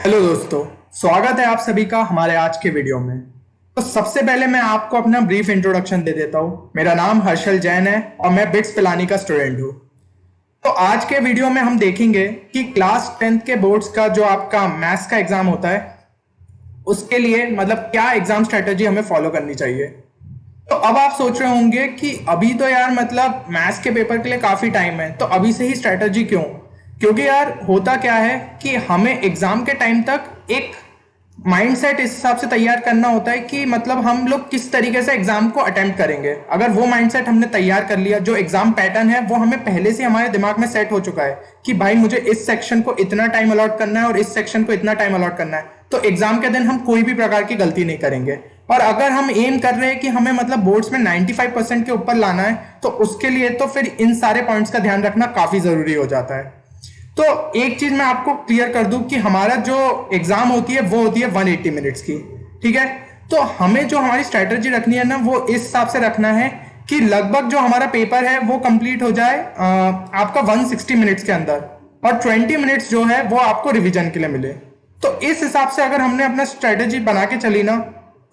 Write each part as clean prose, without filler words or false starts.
Hello दोस्तों, स्वागत है आप सभी का हमारे आज के वीडियो में। तो सबसे पहले मैं आपको अपना ब्रीफ इंट्रोडक्शन दे देता हूँ। मेरा नाम हर्षल जैन है और मैं बिट्स पिलानी का स्टूडेंट हूँ। तो आज के वीडियो में हम देखेंगे कि क्लास 10th के बोर्ड्स का जो आपका मैथ्स का एग्जाम होता है उसके लिए मतलब क्या एग्जाम स्ट्रेटेजी हमें फॉलो करनी चाहिए। तो अब आप सोच रहे होंगे कि अभी तो यार मतलब मैथ्स के पेपर के लिए काफी टाइम है, तो अभी से ही स्ट्रेटेजी क्यों? क्योंकि यार होता क्या है कि हमें एग्जाम के टाइम तक एक माइंडसेट इस हिसाब से तैयार करना होता है कि मतलब हम लोग किस तरीके से एग्जाम को अटेम्प्ट करेंगे। अगर वो माइंडसेट हमने तैयार कर लिया, जो एग्जाम पैटर्न है वो हमें पहले से हमारे दिमाग में सेट हो चुका है कि भाई मुझे इस सेक्शन को इतना टाइम अलॉट करना है और इस सेक्शन को इतना टाइम अलॉट करना है, तो एग्जाम के दिन हम कोई भी प्रकार की गलती नहीं करेंगे। और अगर हम एम कर रहे हैं कि हमें मतलब बोर्ड्स में 95% के ऊपर लाना है, तो उसके लिए तो फिर इन सारे पॉइंट्स का ध्यान रखना काफी जरूरी हो जाता है। तो एक चीज मैं आपको क्लियर कर दूं कि हमारा जो एग्जाम होती है वो होती है 180 मिनट्स की। ठीक है, तो हमें जो हमारी स्ट्रेटजी रखनी है ना, वो इस हिसाब से रखना है कि लगभग जो हमारा पेपर है वो कंप्लीट हो जाए आपका 160 मिनट्स के अंदर, और 20 मिनट्स जो है वो आपको रिवीजन के लिए मिले। तो इस हिसाब से अगर हमने अपना स्ट्रेटजी बना के चली ना,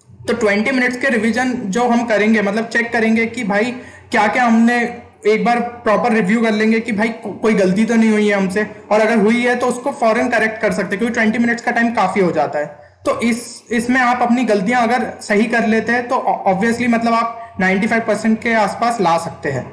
तो 20 मिनट्स के रिवीजन जो हम करेंगे मतलब चेक करेंगे कि भाई क्या क्या हमने, एक बार प्रॉपर रिव्यू कर लेंगे कि भाई कोई गलती तो नहीं हुई है हमसे, और अगर हुई है तो उसको फौरन करेक्ट कर सकते हैं, क्योंकि 20 मिनट्स का टाइम काफी हो जाता है। तो इसमें आप अपनी गलतियां अगर सही कर लेते हैं तो ऑब्वियसली मतलब आप 95% के आसपास ला सकते हैं।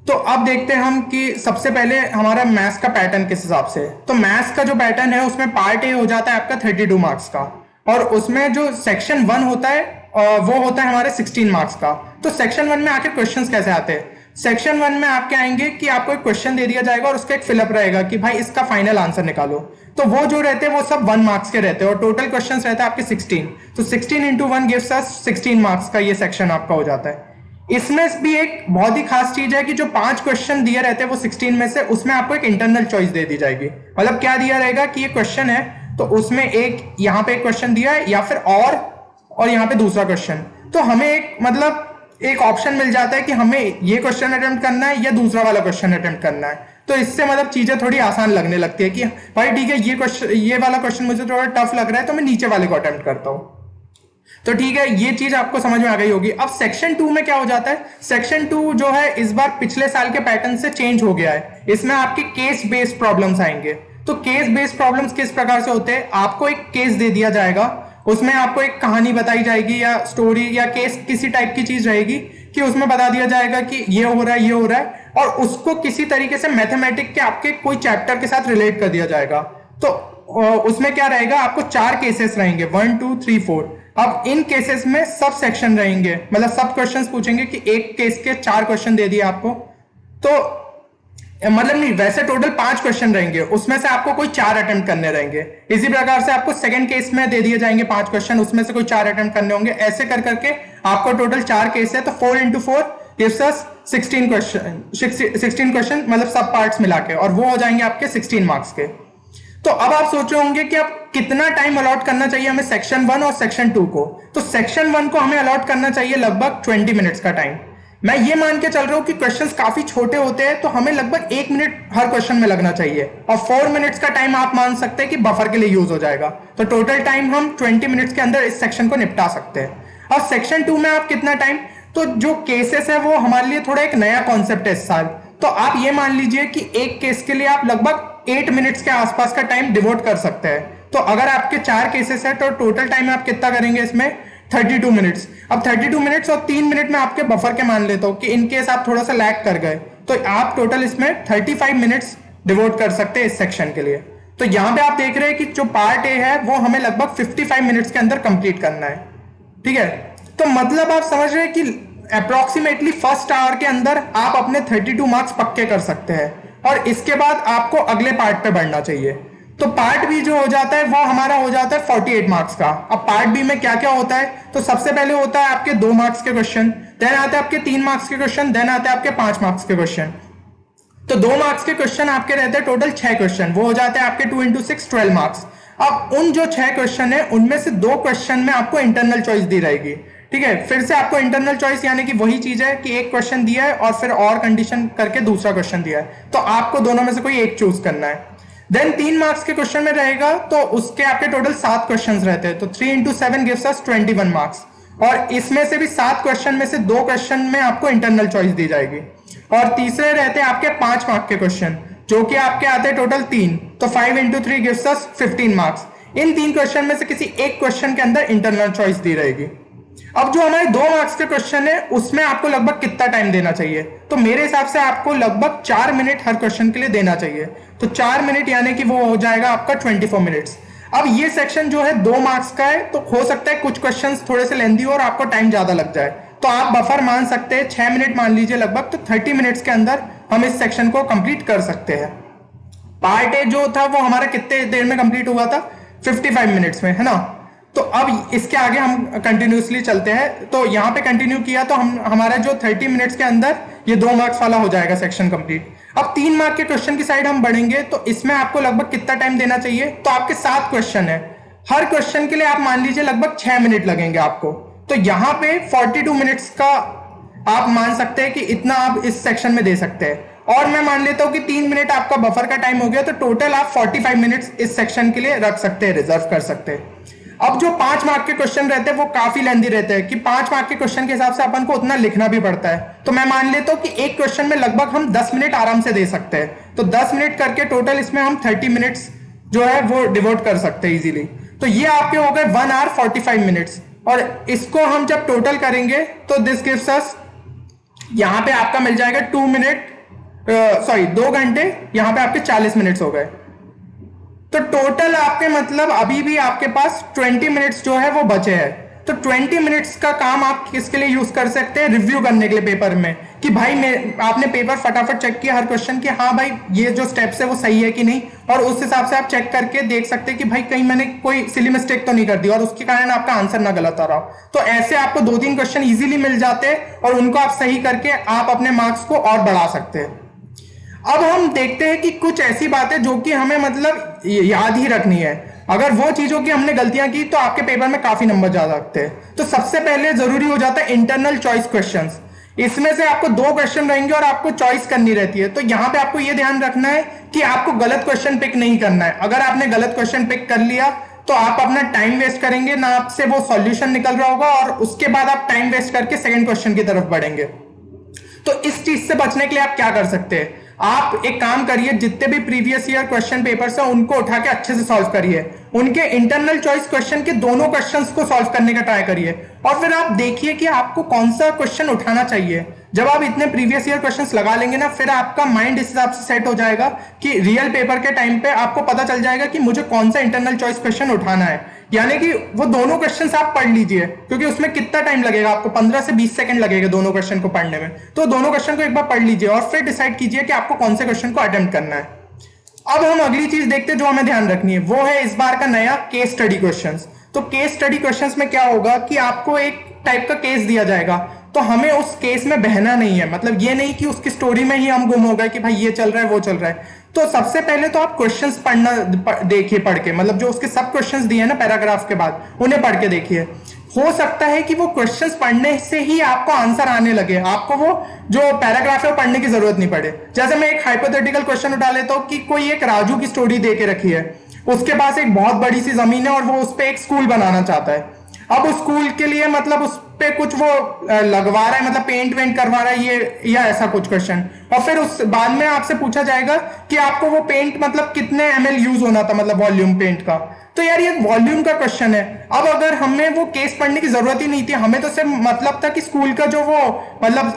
तो अब देखते हैं हम कि सबसे पहले हमारा मैथ्स का पैटर्न किस हिसाब से। तो मैथ्स का जो पैटर्न है उसमें पार्ट ए हो जाता है आपका 32 मार्क्स का, और उसमें जो सेक्शन 1 होता है वो होता है हमारे 16 मार्क्स का। तो सेक्शन 1 में आखिर क्वेश्चंस कैसे आते हैं? सेक्शन 1 में आपके आएंगे कि आपको एक क्वेश्चन दे दिया जाएगा और उसका एक फिलअप रहेगा कि भाई इसका फाइनल आंसर निकालो। तो वो जो रहते हैं वो सब 1 मार्क्स के रहते हैं, और टोटल क्वेश्चंस रहते हैं आपके 16। तो 16 इंटू 1 गिव्स अस 16 मार्क्स का ये सेक्शन आपका हो जाता है। इसमें भी एक बहुत ही खास चीज है कि जो 5 क्वेश्चन दिए रहते हैं वो 16 में से, उसमें आपको एक इंटरनल चॉइस दे दी जाएगी। मतलब क्या दिया रहेगा कि ये क्वेश्चन है तो उसमें एक यहाँ पे एक क्वेश्चन दिया है या फिर और यहाँ पे दूसरा क्वेश्चन, तो हमें एक मतलब एक ऑप्शन मिल जाता है कि हमें ये क्वेश्चन अटेम्प्ट करना है या दूसरा वाला क्वेश्चन अटेम्प्ट करना है। तो इससे मतलब चीजें थोड़ी आसान लगने लगती है कि भाई ठीक है, ये वाला क्वेश्चन मुझे थोड़ा टफ लग रहा है तो मैं नीचे वाले को अटेम्प्ट करता हूँ। तो ठीक है, ये चीज आपको समझ में आ गई होगी। अब सेक्शन 2 में क्या हो जाता है? सेक्शन 2 जो है इस बार पिछले साल के पैटर्न से चेंज हो गया है। इसमें आपके केस बेस्ड प्रॉब्लम्स आएंगे। तो केस बेस्ड प्रॉब्लम्स किस प्रकार से होते हैं? आपको एक केस दे दिया जाएगा, उसमें आपको एक कहानी बताई जाएगी या स्टोरी या केस किसी टाइप की चीज रहेगी कि उसमें बता दिया जाएगा कि ये हो रहा है, ये हो रहा है, और उसको किसी तरीके से मैथमेटिक के आपके कोई चैप्टर के साथ रिलेट कर दिया जाएगा। तो उसमें क्या रहेगा, आपको 4 केसेस रहेंगे, 1 2 3 4। अब इन केसेस में सब सेक्शन रहेंगे, मतलब सब क्वेश्चंस पूछेंगे कि एक केस के 4 क्वेश्चन दे दिए आपको। तो मतलब नहीं, वैसे टोटल 5 क्वेश्चन रहेंगे, उसमें से आपको कोई 4 अटेम्प्ट करने रहेंगे। इसी प्रकार से आपको सेकंड केस में दे दिए जाएंगे 5 क्वेश्चन, उसमें से कोई 4 अटेम्प्ट करने होंगे। ऐसे कर करके आपको टोटल 4 केस है, तो 4 इंटू 4 गिव्स अस 16 क्वेश्चन मतलब सब पार्ट्स मिला के, और वो हो जाएंगे आपके 16 मार्क्स के। तो अब आप सोच रहे होंगे कि अब कितना टाइम अलॉट करना चाहिए हमें सेक्शन 1 और सेक्शन 2 को। तो सेक्शन 1 को हमें अलॉट करना चाहिए लगभग 20 मिनट्स का टाइम। मैं ये मान के चल रहा हूं कि क्वेश्चंस काफी छोटे होते हैं, तो हमें लगभग 1 मिनट हर क्वेश्चन में लगना चाहिए, और 4 मिनट्स का टाइम आप मान सकते हैं कि बफर के लिए यूज हो जाएगा। तो टोटल टाइम हम 20 मिनट्स के अंदर इस सेक्शन को निपटा सकते हैं। और सेक्शन 2 में आप कितना टाइम? तो जो केसेस है वो हमारे लिए थोड़ा एक नया कॉन्सेप्ट है इस साल। तो आप ये मान लीजिए कि एक केस के लिए आप लगभग 8 मिनट्स के आसपास का टाइम डिवोट कर सकते हैं। तो अगर आपके 4 केसेस है तो टोटल टाइम आप कितना करेंगे इसमें? 32 मिनट्स। अब 32 मिनट्स और 3 मिनट में आपके बफर के मान लेता हूं कि इनकेस आप थोड़ा सा लैग कर गए, तो आप टोटल इसमें 35 मिनट्स डिवोट कर सकते हैं इस सेक्शन के लिए। तो यहां पे आप देख रहे हैं कि जो पार्ट ए है वो हमें लगभग 55 मिनट्स के अंदर कंप्लीट करना है। ठीक है, तो मतलब आप समझ रहे हैं कि अप्रोक्सीमेटली फर्स्ट आवर के अंदर आप अपने 32 मार्क्स पक्के कर सकते हैं, और इसके बाद आपको अगले पार्ट पे बढ़ना चाहिए। तो पार्ट बी जो हो जाता है वो हमारा हो जाता है 48 मार्क्स का। अब पार्ट बी में क्या क्या होता है? तो सबसे पहले होता है आपके 2 मार्क्स के क्वेश्चन, देन आते हैं आपके 3 मार्क्स के क्वेश्चन, देन आते हैं आपके 5 मार्क्स के क्वेश्चन। तो 2 मार्क्स के क्वेश्चन आपके रहते हैं टोटल 6 क्वेश्चन, वो हो जाते हैं आपके 2 इंटू 6 12 मार्क्स। अब उन जो 6 क्वेश्चन है उनमें से 2 क्वेश्चन में आपको इंटरनल चॉइस दी रहेगी। ठीक है, फिर से आपको इंटरनल चॉइस यानी कि वही चीज है कि एक क्वेश्चन दिया है और फिर और कंडीशन करके दूसरा क्वेश्चन दिया है, तो आपको दोनों में से कोई एक चूज करना है। देन 3 मार्क्स के क्वेश्चन में रहेगा तो उसके आपके टोटल 7 क्वेश्चन रहते हैं, तो 3 इंटू 7 गिव्स अस 21 मार्क्स। और इसमें से भी 7 क्वेश्चन में से 2 क्वेश्चन में आपको इंटरनल चॉइस दी जाएगी। और तीसरे रहते हैं आपके 5 मार्क के क्वेश्चन, जो कि आपके आते हैं टोटल 3, तो 5 इंटू 3 गिव्स अस 15 मार्क्स। इन 3 क्वेश्चन में से किसी एक क्वेश्चन के अंदर इंटरनल चॉइस दी रहेगी। अब जो हमारे 2 मार्क्स के क्वेश्चन है उसमें आपको लगभग कितना टाइम देना चाहिए, तो मेरे हिसाब से आपको लगभग 4 मिनट हर क्वेश्चन के लिए देना चाहिए। तो 4 मिनट यानी कि वो हो जाएगा आपका 24 मिनट्स। अब ये सेक्शन जो है 2 मार्क्स का है, तो हो सकता है कुछ क्वेश्चंस थोड़े से लेंदी हो और आपको टाइम ज्यादा लग जाए, तो आप बफर मान सकते हैं 6 मिनट मान लीजिए लगभग, तो 30 मिनट्स के अंदर हम इस सेक्शन को कंप्लीट कर सकते हैं। पार्ट ए जो था वो हमारा कितने देर में कंप्लीट हुआ था, 55 मिनट्स में, है ना। तो अब इसके आगे हम कंटिन्यूसली चलते हैं, तो यहाँ पे कंटिन्यू किया तो हमारा जो 30 मिनट्स के अंदर ये 2 मार्क्स वाला हो जाएगा सेक्शन कंप्लीट। अब 3 मार्क के क्वेश्चन की साइड हम बढ़ेंगे, तो इसमें आपको लगभग कितना टाइम देना चाहिए, तो आपके 7 क्वेश्चन है, हर क्वेश्चन के लिए आप मान लीजिए लगभग 6 मिनट लगेंगे आपको, तो यहाँ पे 42 मिनट्स का आप मान सकते हैं कि इतना आप इस सेक्शन में दे सकते हैं। और मैं मान लेता हूं कि 3 मिनट आपका बफर का टाइम हो गया, तो टोटल आप 45 मिनट्स इस सेक्शन के लिए रख सकते हैं, रिजर्व कर सकते हैं। अब जो 5 मार्क के क्वेश्चन रहते हैं वो काफी लेंदी रहते हैं कि 5 मार्क के क्वेश्चन के हिसाब से अपन को उतना लिखना भी पड़ता है, तो मैं मान लेता हूं कि एक क्वेश्चन में लगभग हम 10 मिनट आराम से दे सकते हैं, तो 10 मिनट करके टोटल इसमें हम 30 मिनट्स जो है वो डिवोट कर सकते हैं इजीली। तो ये आपके हो गए 1 आवर 45 मिनट्स, और इसको हम जब टोटल करेंगे तो दिस गिव्स अस, यहां पे आपका मिल जाएगा 2 घंटे, यहां पे आपके 40 मिनट्स हो गए। तो टोटल आपके मतलब अभी भी आपके पास 20 मिनट्स जो है वो बचे हैं। तो 20 मिनट्स का काम आप किसके लिए यूज कर सकते हैं, रिव्यू करने के लिए पेपर में, कि भाई आपने पेपर फटाफट चेक किया हर क्वेश्चन की, हाँ भाई ये जो स्टेप्स है वो सही है कि नहीं, और उस हिसाब से आप चेक करके देख सकते हैं कि भाई कहीं मैंने कोई सिली मिस्टेक तो नहीं कर दी और उसके कारण आपका आंसर ना गलत आ रहा हो। तो ऐसे आपको 2-3 क्वेश्चन इजीली मिल जाते हैं और उनको आप सही करके आप अपने मार्क्स को और बढ़ा सकते हैं। अब हम देखते हैं कि कुछ ऐसी बातें जो कि हमें मतलब याद ही रखनी है, अगर वो चीजों की हमने गलतियां की तो आपके पेपर में काफी नंबर जा सकते हैं। तो सबसे पहले जरूरी हो जाता है इंटरनल चॉइस क्वेश्चंस। इसमें से आपको 2 क्वेश्चन रहेंगे और आपको चॉइस करनी रहती है, तो यहां पे आपको यह ध्यान रखना है कि आपको गलत क्वेश्चन पिक नहीं करना है। अगर आपने गलत क्वेश्चन पिक कर लिया तो आप अपना टाइम वेस्ट करेंगे, ना आपसे वो सॉल्यूशन निकल रहा होगा, और उसके बाद आप टाइम वेस्ट करके सेकंड क्वेश्चन की तरफ बढ़ेंगे। तो इस चीज से बचने के लिए आप क्या कर सकते हैं, आप एक काम करिए, जितने भी प्रीवियस ईयर क्वेश्चन पेपर्स हैं उनको उठा के अच्छे से सॉल्व करिए, उनके इंटरनल चॉइस क्वेश्चन के दोनों क्वेश्चंस को सॉल्व करने का ट्राई करिए, और फिर आप देखिए कि आपको कौन सा क्वेश्चन उठाना चाहिए। जब आप इतने प्रीवियस ईयर क्वेश्चंस लगा लेंगे ना, फिर आपका माइंड इस हिसाब से सेट हो जाएगा कि रियल पेपर के टाइम पे आपको पता चल जाएगा कि मुझे कौन सा इंटरनल चॉइस क्वेश्चन उठाना है। यानी कि वो दोनों क्वेश्चंस आप पढ़ लीजिए, क्योंकि उसमें कितना टाइम लगेगा, आपको 15 से 20 सेकंड लगेगा दोनों क्वेश्चन को पढ़ने में। तो दोनों क्वेश्चन को एक बार पढ़ लीजिए और फिर डिसाइड कीजिए कि आपको कौन से क्वेश्चन को अटेम्प्ट करना है। अब हम अगली चीज देखते हैं जो हमें ध्यान रखनी है, वो है इस बार का नया केस स्टडी क्वेश्चंस। तो केस स्टडी क्वेश्चंस में क्या होगा कि आपको एक टाइप का केस दिया जाएगा, तो हमें उस केस में बहना नहीं है, मतलब ये नहीं कि उसकी स्टोरी में ही हम गुम हो गए कि भाई ये चल रहा है वो चल रहा है। तो सबसे पहले तो आप क्वेश्चंस देखिए पढ़ के, मतलब जो उसके सब क्वेश्चंस दिए हैं ना पैराग्राफ के बाद, उन्हें पढ़ के देखिए। हो सकता है कि वो क्वेश्चंस पढ़ने से ही आपको आंसर आने लगे, आपको वो जो पैराग्राफ है पढ़ने की जरूरत नहीं पड़े। जैसे मैं एक हाइपोथेटिकल क्वेश्चन उठा लेता हूँ कि कोई एक राजू की स्टोरी दे के रखी है, उसके पास एक बहुत बड़ी सी जमीन है और वो उस पर एक स्कूल बनाना चाहता है। अब उस स्कूल के लिए मतलब उस पे कुछ वो लगवा रहा है, मतलब पेंट वेंट करवा रहा है ये या ऐसा कुछ क्वेश्चन, और फिर उस बाद में आपसे पूछा जाएगा कि आपको वो पेंट मतलब कितने ml यूज होना था, मतलब वॉल्यूम पेंट का। तो यार ये वॉल्यूम का क्वेश्चन है। अब अगर हमें वो केस पढ़ने की जरूरत ही नहीं थी, हमें तो सिर्फ मतलब था कि स्कूल का जो वो मतलब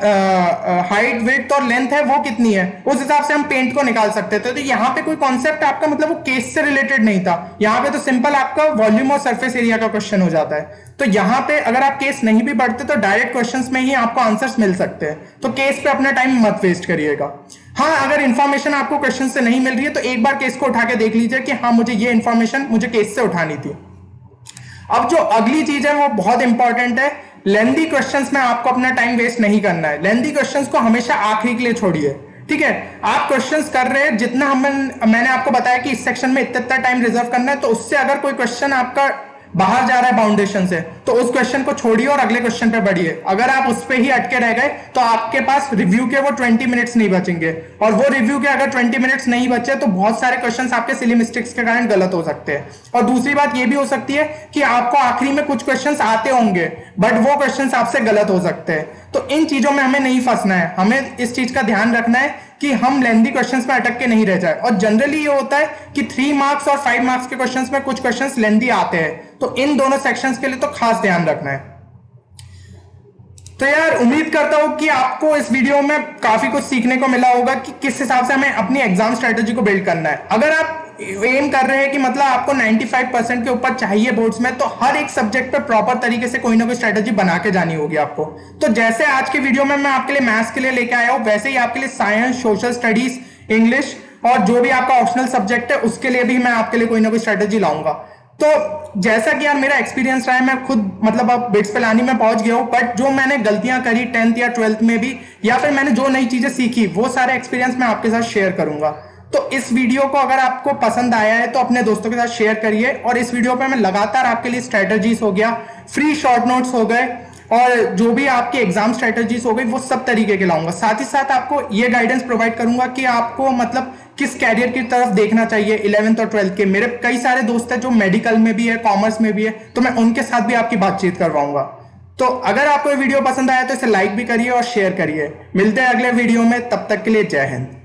हाइट विड्थ और लेंथ है वो कितनी है, उस हिसाब से हम पेंट को निकाल सकते थे। तो यहाँ पे कोई कॉन्सेप्ट आपका मतलब वो केस से रिलेटेड नहीं था, यहाँ पे तो सिंपल आपका वॉल्यूम और सरफेस एरिया का क्वेश्चन हो जाता है। तो यहाँ पे अगर आप केस नहीं भी पढ़ते तो डायरेक्ट क्वेश्चंस में ही आपको आंसर्स मिल सकते हैं, तो केस पे अपना टाइम मत वेस्ट करिएगा। हाँ, अगर इंफॉर्मेशन आपको क्वेश्चन से नहीं मिल रही है तो एक बार केस को उठा के देख लीजिए कि हाँ मुझे ये इंफॉर्मेशन मुझे केस से उठानी थी। अब जो अगली चीज है वो बहुत इंपॉर्टेंट है, लेंदी क्वेश्चंस में आपको अपना टाइम वेस्ट नहीं करना है। लेंदी क्वेश्चंस को हमेशा आखिरी के लिए छोड़िए, ठीक है। आप क्वेश्चंस कर रहे हैं, जितना मैंने आपको बताया कि इस सेक्शन में इतना टाइम रिजर्व करना है, तो उससे अगर कोई क्वेश्चन आपका बाहर जा रहा है बाउंडेशन से, तो उस क्वेश्चन को छोड़िए और अगले क्वेश्चन पे बढ़िए। अगर आप उस पे ही अटके रह गए तो आपके पास रिव्यू के वो 20 मिनट्स नहीं बचेंगे, और वो रिव्यू के अगर 20 मिनट्स नहीं बचे तो बहुत सारे क्वेश्चंस आपके सिली मिस्टेक्स के कारण गलत हो सकते हैं। और दूसरी बात ये भी हो सकती है कि आपको आखिरी में कुछ क्वेश्चंस आते होंगे बट वो क्वेश्चंस आपसे गलत हो सकते हैं। तो इन चीजों में हमें नहीं फंसना है, हमें इस चीज का ध्यान रखना है कि हम लेंथी क्वेश्चंस में अटक के नहीं रह जाए। और जनरली ये होता है कि 3 मार्क्स और 5 मार्क्स के क्वेश्चंस में कुछ क्वेश्चंस लेंथी आते हैं, तो इन दोनों सेक्शंस के लिए तो खास ध्यान रखना है। तो यार उम्मीद करता हूं कि आपको इस वीडियो में काफी कुछ सीखने को मिला होगा कि किस हिसाब से हमें अपनी एग्जाम स्ट्रेटेजी को बिल्ड करना है। अगर आप एम कर रहे हैं कि मतलब आपको 95% के ऊपर चाहिए बोर्ड्स में, तो हर एक सब्जेक्ट पे प्रॉपर तरीके से कोई ना कोई स्ट्रेटेजी बना के जानी होगी आपको। तो जैसे आज की वीडियो में मैं आपके लिए मैथ्स के लिए लेके आया हूं, वैसे ही आपके लिए साइंस, सोशल स्टडीज, इंग्लिश और जो भी आपका ऑप्शनल सब्जेक्ट है उसके लिए भी मैं आपके लिए कोई ना कोई स्ट्रेटेजी लाऊंगा। तो जैसा कि यार मेरा एक्सपीरियंस रहा है, मैं खुद मतलब अब बिट्स पिलानी में पहुंच गया हूं, बट जो मैंने गलतियां करी 10th या 12th में भी, या फिर मैंने जो नई चीजें सीखी, वो सारे एक्सपीरियंस मैं आपके साथ शेयर करूंगा। तो इस वीडियो को अगर आपको पसंद आया है तो अपने दोस्तों के साथ शेयर करिए। और इस वीडियो पे मैं लगातार आपके लिए स्ट्रेटजीज हो गया, फ्री शॉर्ट नोट्स हो गए, और जो भी आपकी एग्जाम स्ट्रेटजीज हो गई, वो सब तरीके के लाऊंगा। साथ ही साथ आपको ये गाइडेंस प्रोवाइड करूंगा कि आपको मतलब किस कैरियर की तरफ देखना चाहिए 11th और 12th के। मेरे कई सारे दोस्त हैं जो मेडिकल में भी है, कॉमर्स में भी है, तो मैं उनके साथ भी आपकी बातचीत करवाऊंगा। तो अगर आपको ये वीडियो पसंद आया तो इसे लाइक भी करिए और शेयर करिए। मिलते हैं अगले वीडियो में, तब तक के लिए जय हिंद।